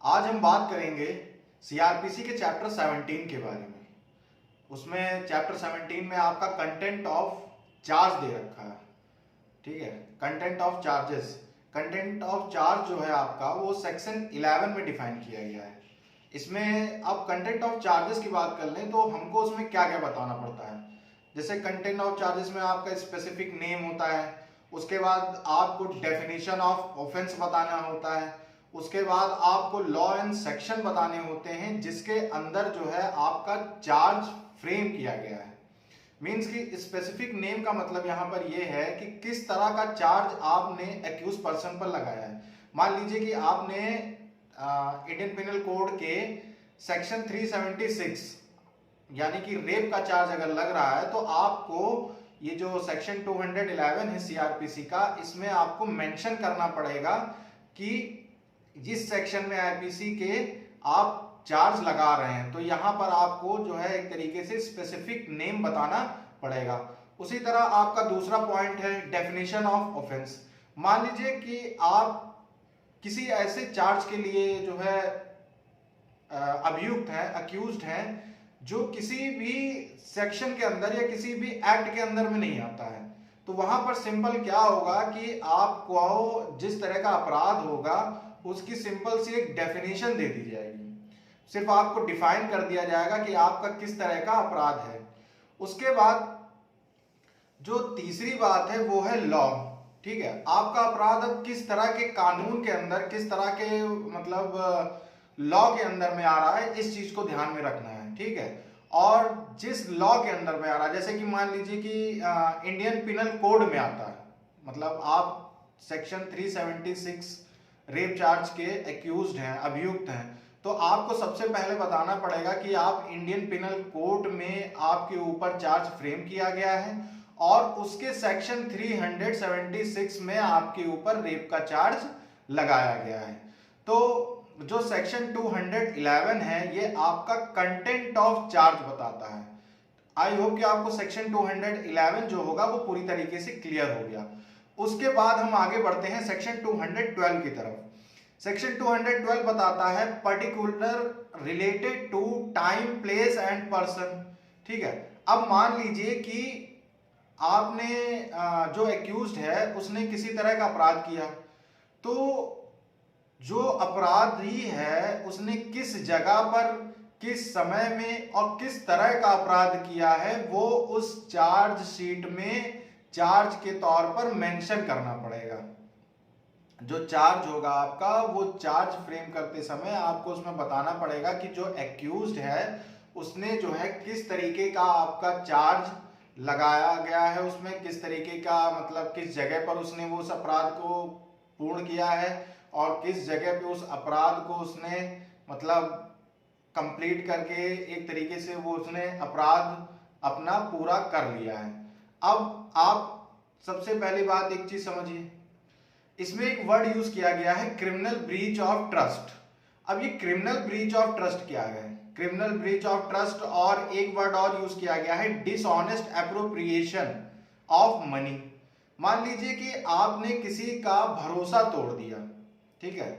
आज हम बात करेंगे सीआरपीसी के चैप्टर 17 के बारे में। उसमें चैप्टर 17 में आपका कंटेंट ऑफ चार्ज दे रखा है। ठीक है, content of charges. Content of charge जो है आपका वो सेक्शन 11 में डिफाइन किया गया है। इसमें अब कंटेंट ऑफ चार्जेस की बात कर लें तो हमको उसमें क्या क्या बताना पड़ता है। जैसे कंटेंट ऑफ चार्जेस में आपका स्पेसिफिक नेम होता है, उसके बाद आपको डेफिनेशन ऑफ ऑफेंस बताना होता है, उसके बाद आपको लॉ एंड सेक्शन बताने होते हैं जिसके अंदर जो है आपका चार्ज फ्रेम किया गया है। मीन्स कि स्पेसिफिक नेम का मतलब यहाँ पर यह है कि किस तरह का चार्ज आपने एक्यूज पर्सन पर लगाया है। मान लीजिए कि आपने इंडियन पिनल कोड के सेक्शन 376 यानी कि रेप का चार्ज अगर लग रहा है तो आपको ये जो सेक्शन 211 है सीआरपीसी का, इसमें आपको मेंशन करना पड़ेगा कि जिस सेक्शन में आईपीसी के आप चार्ज लगा रहे हैं, तो यहां पर आपको जो है एक तरीके से स्पेसिफिक नेम बताना पड़ेगा। उसी तरह आपका दूसरा पॉइंट है डेफिनेशन ऑफ ऑफेंस। मान लीजिए कि आप किसी ऐसे चार्ज के लिए जो है अभियुक्त है, अक्यूज्ड है, जो किसी भी सेक्शन के अंदर या किसी भी एक्ट के अंदर में नहीं आता है, तो वहां पर सिंपल क्या होगा कि आपको जिस तरह का अपराध होगा उसकी सिंपल सी एक डेफिनेशन दे दी जाएगी। सिर्फ आपको डिफाइन कर दिया जाएगा कि आपका किस तरह का अपराध है। उसके बाद जो तीसरी बात है वो है लॉ। ठीक है, आपका अपराध अब किस तरह के कानून के अंदर, किस तरह के मतलब लॉ के अंदर में आ रहा है, इस चीज को ध्यान में रखना है। ठीक है, और जिस लॉ के अंदर में आ रहा है, जैसे कि मान लीजिए कि इंडियन पिनल कोड में आता है, मतलब आप सेक्शन 376 रेप चार्ज के एक्यूज्ड हैं, अभियुक्त हैं, तो आपको सबसे पहले बताना पड़ेगा कि आप इंडियन पिनल कोड में आपके ऊपर चार्ज फ्रेम किया गया है और उसके सेक्शन 376 में आपके ऊपर रेप का चार्ज लगाया गया है। तो जो सेक्शन 211 है ये आपका कंटेंट ऑफ चार्ज बताता है। आई होप कि आपको सेक्शन 211 जो होगा वो पूरी तरीके से क्लियर हो गया। उसके बाद हम आगे बढ़ते हैं सेक्शन 212 की तरफ। सेक्शन 212 बताता है particular related to time, place and person. ठीक है, अब मान लीजिए कि आपने जो एक्यूज्ड है उसने किसी तरह का अपराध किया, तो जो अपराधी है उसने किस जगह पर, किस समय में और किस तरह का अपराध किया है वो उस चार्ज शीट में चार्ज के तौर पर मेंशन करना पड़ेगा। जो चार्ज होगा आपका, वो चार्ज फ्रेम करते समय आपको उसमें बताना पड़ेगा कि जो एक्यूज्ड है उसने जो है किस तरीके का आपका चार्ज लगाया गया है, उसमें किस तरीके का मतलब किस जगह पर उसने वो उस अपराध को पूर्ण किया है और किस जगह पे उस अपराध को उसने मतलब कंप्लीट करके एक तरीके से वो उसने अपराध अपना पूरा कर लिया है। अब आप सबसे पहली बात एक चीज समझिए, इसमें एक वर्ड यूज किया गया है क्रिमिनल ब्रीच ऑफ ट्रस्ट। अब ये क्रिमिनल ब्रीच ऑफ ट्रस्ट क्या है? क्रिमिनल ब्रीच ऑफ ट्रस्ट और एक वर्ड और यूज किया गया है डिसऑनेस्ट एप्रोप्रिएशन ऑफ मनी। मान लीजिए कि आपने किसी का भरोसा तोड़ दिया। ठीक है,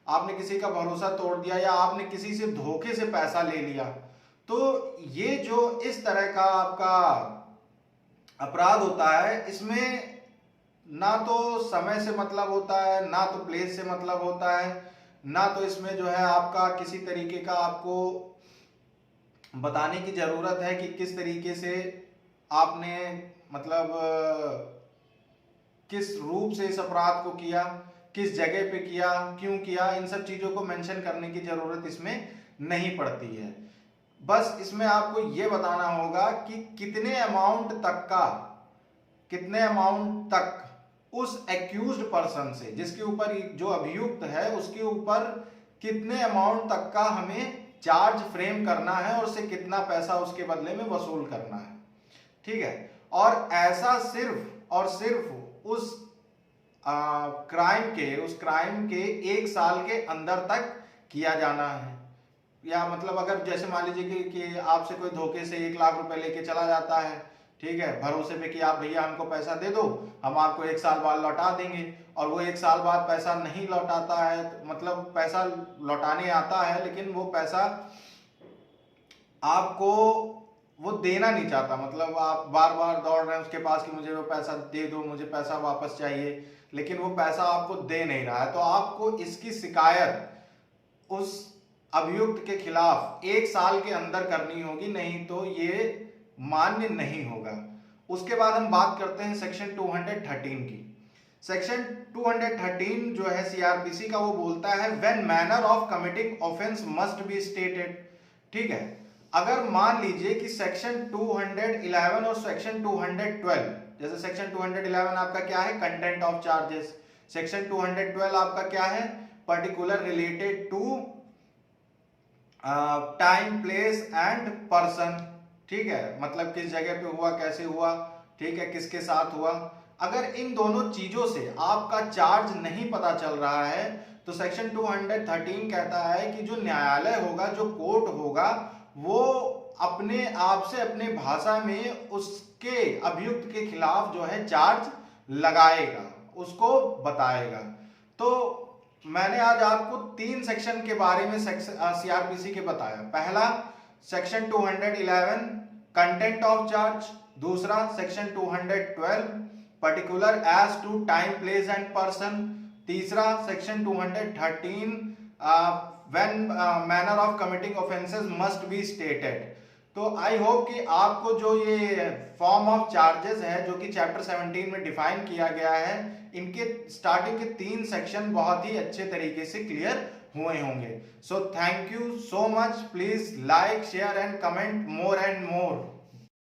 आपने किसी का भरोसा तोड़ दिया या आपने किसी से धोखे से पैसा ले लिया, तो ये जो इस तरह का आपका अपराध होता है, इसमें ना तो समय से मतलब होता है, ना तो प्लेस से मतलब होता है, ना तो इसमें जो है आपका किसी तरीके का आपको बताने की जरूरत है कि किस तरीके से आपने मतलब किस रूप से इस अपराध को किया, किस जगह पे किया, क्यों किया, इन सब चीजों को मेंशन करने की जरूरत इसमें नहीं पड़ती है। बस इसमें आपको यह बताना होगा कि कितने अमाउंट तक उस एक्यूज्ड पर्सन से, जिसके ऊपर जो अभियुक्त है उसके ऊपर कितने अमाउंट तक का हमें चार्ज फ्रेम करना है और उससे कितना पैसा उसके बदले में वसूल करना है। ठीक है, और ऐसा सिर्फ और सिर्फ उस क्राइम के 1 साल के अंदर तक किया जाना है। या मतलब अगर जैसे मान लीजिए कि आपसे कोई धोखे से 1 लाख रुपए लेके चला जाता है, ठीक है, भरोसे पे कि आप भैया हमको पैसा दे दो, हम आपको 1 साल बाद लौटा देंगे, और वो 1 साल बाद पैसा नहीं लौटाता है, मतलब पैसा लौटाने आता है लेकिन वो पैसा आपको वो देना नहीं चाहता, मतलब आप बार बार दौड़ रहे हैं उसके पास कि मुझे वो पैसा दे दो, मुझे पैसा वापस चाहिए, लेकिन वो पैसा आपको दे नहीं रहा है, तो आपको इसकी शिकायत उस अभियुक्त के खिलाफ 1 साल के अंदर करनी होगी, नहीं तो ये मान्य नहीं होगा। उसके बाद हम बात करते हैं सेक्शन 213 की। सेक्शन 213 जो है सीआरपीसी का, वो बोलता है when manner of committing offence must be stated. ठीक है, अगर मान लीजिए कि सेक्शन 211 और सेक्शन 212, जैसे सेक्शन 211 आपका क्या है, कंटेंट ऑफ चार्जेस, सेक्शन 212 आपका क्या है, particular related to time place and person. ठीक है, मतलब किस जगह पे हुआ, कैसे हुआ, ठीक है, किसके साथ हुआ। अगर इन दोनों चीजों से आपका चार्ज नहीं पता चल रहा है तो सेक्शन 213 कहता है कि जो न्यायालय होगा, जो कोर्ट होगा, वो अपने आप से अपने भाषा में उसके अभियुक्त के खिलाफ जो है चार्ज लगाएगा, उसको बताएगा। तो मैंने आज आपको 3 सेक्शन के बारे में सीआरपीसी के बताया। पहला सेक्शन 211 कंटेंट ऑफ चार्ज, दूसरा section 212 particular as to time place and person, तीसरा section 213 when manner of committing offences must be stated. तो आई होप कि आपको जो ये फॉर्म ऑफ चार्जेस है जो कि चैप्टर 17 में डिफाइन किया गया है, इनके स्टार्टिंग के 3 सेक्शन बहुत ही अच्छे तरीके से क्लियर हुए होंगे। So thank you so much, please like share and comment more and more.